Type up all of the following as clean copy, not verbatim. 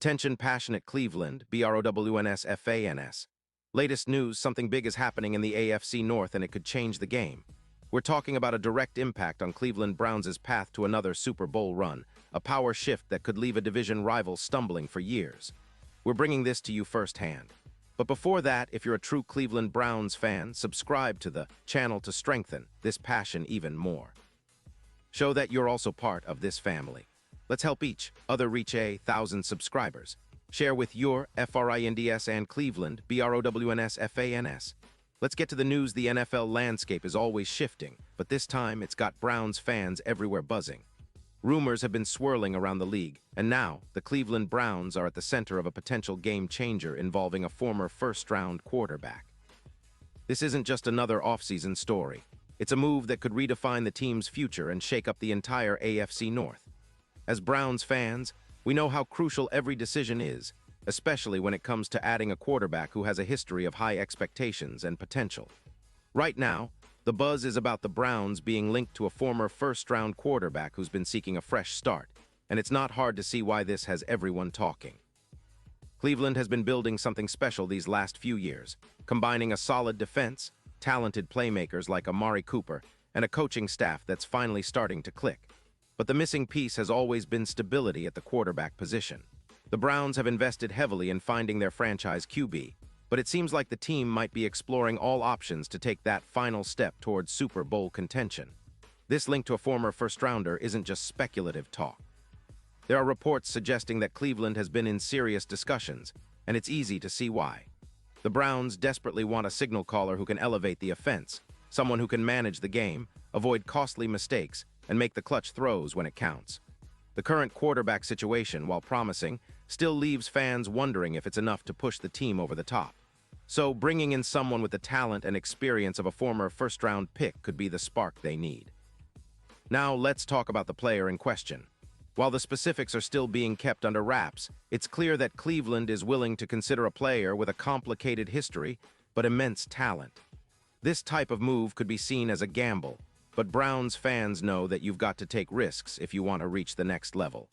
Attention passionate Cleveland, BROWNS. Latest news, something big is happening in the AFC North and it could change the game. We're talking about a direct impact on Cleveland Browns' path to another Super Bowl run, a power shift that could leave a division rival stumbling for years. We're bringing this to you firsthand. But before that, if you're a true Cleveland Browns fan, subscribe to the channel to strengthen this passion even more. Show that you're also part of this family. Let's help each other reach 1,000 subscribers. Share with your FRINDS and Cleveland, BROWNS. Let's get to the news. The NFL landscape is always shifting, but this time it's got Browns fans everywhere buzzing. Rumors have been swirling around the league, and now the Cleveland Browns are at the center of a potential game changer involving a former first-round quarterback. This isn't just another offseason story. It's a move that could redefine the team's future and shake up the entire AFC North. As Browns fans, we know how crucial every decision is, especially when it comes to adding a quarterback who has a history of high expectations and potential. Right now, the buzz is about the Browns being linked to a former first-round quarterback who's been seeking a fresh start, and it's not hard to see why this has everyone talking. Cleveland has been building something special these last few years, combining a solid defense, talented playmakers like Amari Cooper, and a coaching staff that's finally starting to click. But the missing piece has always been stability at the quarterback position. The Browns have invested heavily in finding their franchise QB, but it seems like the team might be exploring all options to take that final step towards Super Bowl contention. This link to a former first-rounder isn't just speculative talk. There are reports suggesting that Cleveland has been in serious discussions, and it's easy to see why. The Browns desperately want a signal caller who can elevate the offense, someone who can manage the game, avoid costly mistakes, and make the clutch throws when it counts. The current quarterback situation, while promising, still leaves fans wondering if it's enough to push the team over the top. So bringing in someone with the talent and experience of a former first-round pick could be the spark they need. Now let's talk about the player in question. While the specifics are still being kept under wraps, it's clear that Cleveland is willing to consider a player with a complicated history but immense talent. This type of move could be seen as a gamble, but Browns fans know that you've got to take risks if you want to reach the next level.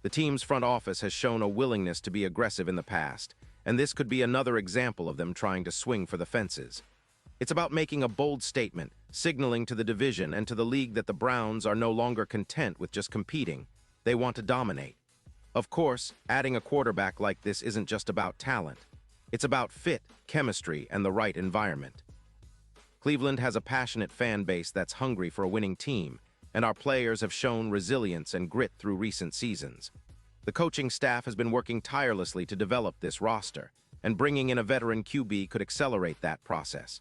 The team's front office has shown a willingness to be aggressive in the past, and this could be another example of them trying to swing for the fences. It's about making a bold statement, signaling to the division and to the league that the Browns are no longer content with just competing. They want to dominate. Of course, adding a quarterback like this isn't just about talent. It's about fit, chemistry, and the right environment. Cleveland has a passionate fan base that's hungry for a winning team, and our players have shown resilience and grit through recent seasons. The coaching staff has been working tirelessly to develop this roster, and bringing in a veteran QB could accelerate that process.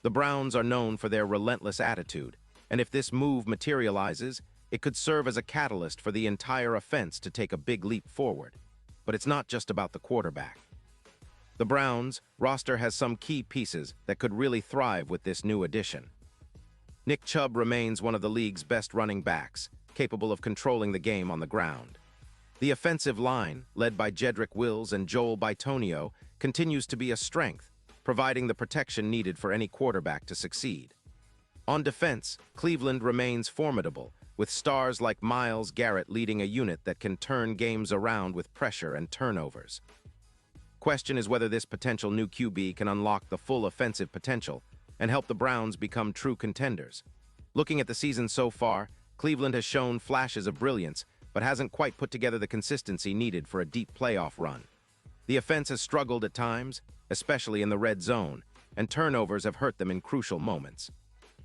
The Browns are known for their relentless attitude, and if this move materializes, it could serve as a catalyst for the entire offense to take a big leap forward. But it's not just about the quarterback. The Browns' roster has some key pieces that could really thrive with this new addition. Nick Chubb remains one of the league's best running backs, capable of controlling the game on the ground. The offensive line, led by Jedrick Wills and Joel Bitonio, continues to be a strength, providing the protection needed for any quarterback to succeed. On defense, Cleveland remains formidable, with stars like Myles Garrett leading a unit that can turn games around with pressure and turnovers. Question is whether this potential new QB can unlock the full offensive potential and help the Browns become true contenders. Looking at the season so far, Cleveland has shown flashes of brilliance, but hasn't quite put together the consistency needed for a deep playoff run. The offense has struggled at times, especially in the red zone, and turnovers have hurt them in crucial moments.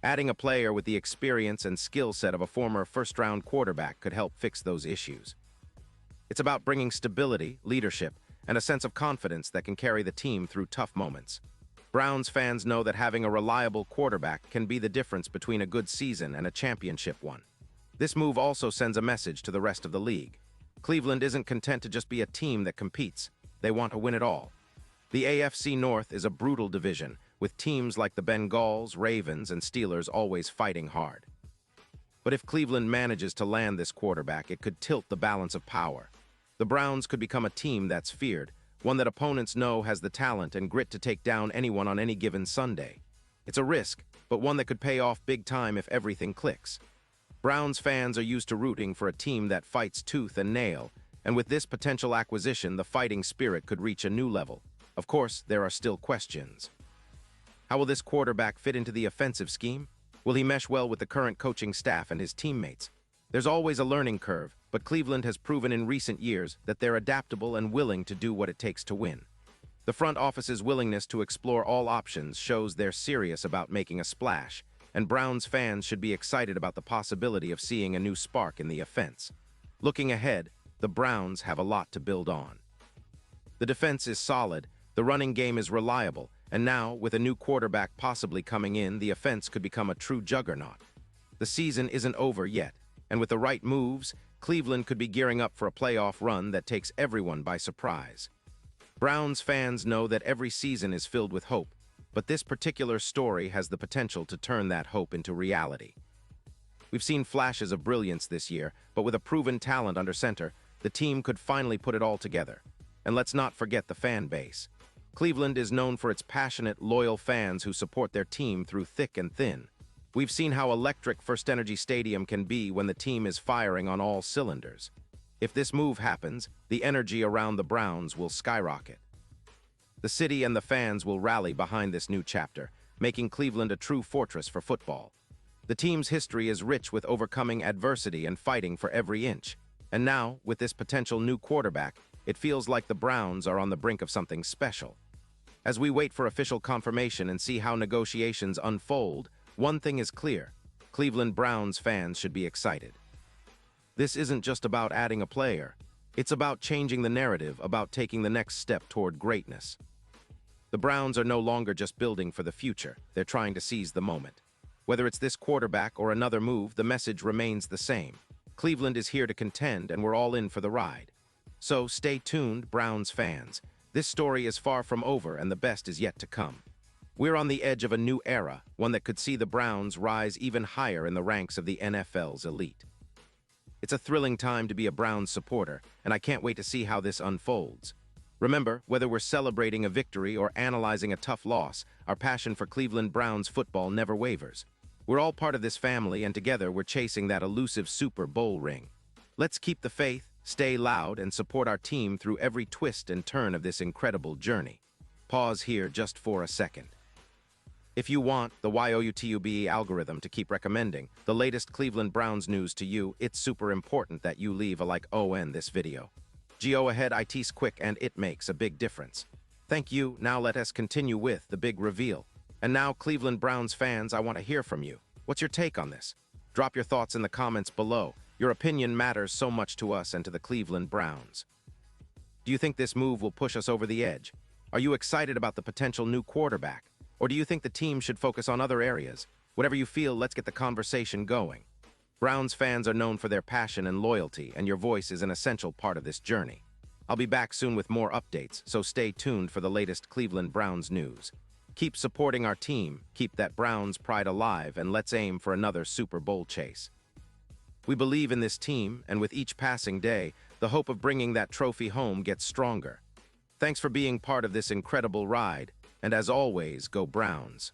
Adding a player with the experience and skill set of a former first-round quarterback could help fix those issues. It's about bringing stability, leadership, and a sense of confidence that can carry the team through tough moments. Browns fans know that having a reliable quarterback can be the difference between a good season and a championship one. This move also sends a message to the rest of the league. Cleveland isn't content to just be a team that competes. They want to win it all. The AFC North is a brutal division, with teams like the Bengals, Ravens, and Steelers always fighting hard. But if Cleveland manages to land this quarterback, it could tilt the balance of power. The Browns could become a team that's feared, one that opponents know has the talent and grit to take down anyone on any given Sunday. It's a risk, but one that could pay off big time if everything clicks. Browns fans are used to rooting for a team that fights tooth and nail, And with this potential acquisition, the fighting spirit could reach a new level. Of course, there are still questions. How will this quarterback fit into the offensive scheme? Will he mesh well with the current coaching staff and his teammates? There's always a learning curve, but Cleveland has proven in recent years that they're adaptable and willing to do what it takes to win. The front office's willingness to explore all options shows they're serious about making a splash, and Browns fans should be excited about the possibility of seeing a new spark in the offense. Looking ahead, the Browns have a lot to build on. The defense is solid, the running game is reliable, and now, with a new quarterback possibly coming in, the offense could become a true juggernaut. The season isn't over yet, and with the right moves, Cleveland could be gearing up for a playoff run that takes everyone by surprise. Browns fans know that every season is filled with hope, but this particular story has the potential to turn that hope into reality. We've seen flashes of brilliance this year, but with a proven talent under center, the team could finally put it all together. And let's not forget the fan base. Cleveland is known for its passionate, loyal fans who support their team through thick and thin. We've seen how electric First Energy Stadium can be when the team is firing on all cylinders. If this move happens, the energy around the Browns will skyrocket. The city and the fans will rally behind this new chapter, making Cleveland a true fortress for football. The team's history is rich with overcoming adversity and fighting for every inch. And now, with this potential new quarterback, it feels like the Browns are on the brink of something special. As we wait for official confirmation and see how negotiations unfold, one thing is clear: Cleveland Browns fans should be excited. This isn't just about adding a player. It's about changing the narrative, about taking the next step toward greatness. The Browns are no longer just building for the future. They're trying to seize the moment. Whether it's this quarterback or another move, the message remains the same. Cleveland is here to contend, and we're all in for the ride. So stay tuned, Browns fans. This story is far from over, and the best is yet to come. We're on the edge of a new era, one that could see the Browns rise even higher in the ranks of the NFL's elite. It's a thrilling time to be a Browns supporter, and I can't wait to see how this unfolds. Remember, whether we're celebrating a victory or analyzing a tough loss, our passion for Cleveland Browns football never wavers. We're all part of this family, and together we're chasing that elusive Super Bowl ring. Let's keep the faith, stay loud, and support our team through every twist and turn of this incredible journey. Pause here just for a second. If you want the YouTube algorithm to keep recommending the latest Cleveland Browns news to you, it's super important that you leave a like on this video. Go ahead, it's quick and it makes a big difference. Thank you. Now let us continue with the big reveal. And now, Cleveland Browns fans, I want to hear from you. What's your take on this? Drop your thoughts in the comments below. Your opinion matters so much to us and to the Cleveland Browns. Do you think this move will push us over the edge? Are you excited about the potential new quarterback? Or do you think the team should focus on other areas? Whatever you feel, let's get the conversation going. Browns fans are known for their passion and loyalty, and your voice is an essential part of this journey. I'll be back soon with more updates, so stay tuned for the latest Cleveland Browns news. Keep supporting our team, keep that Browns pride alive, and let's aim for another Super Bowl chase. We believe in this team, and with each passing day, the hope of bringing that trophy home gets stronger. Thanks for being part of this incredible ride, and as always, go Browns.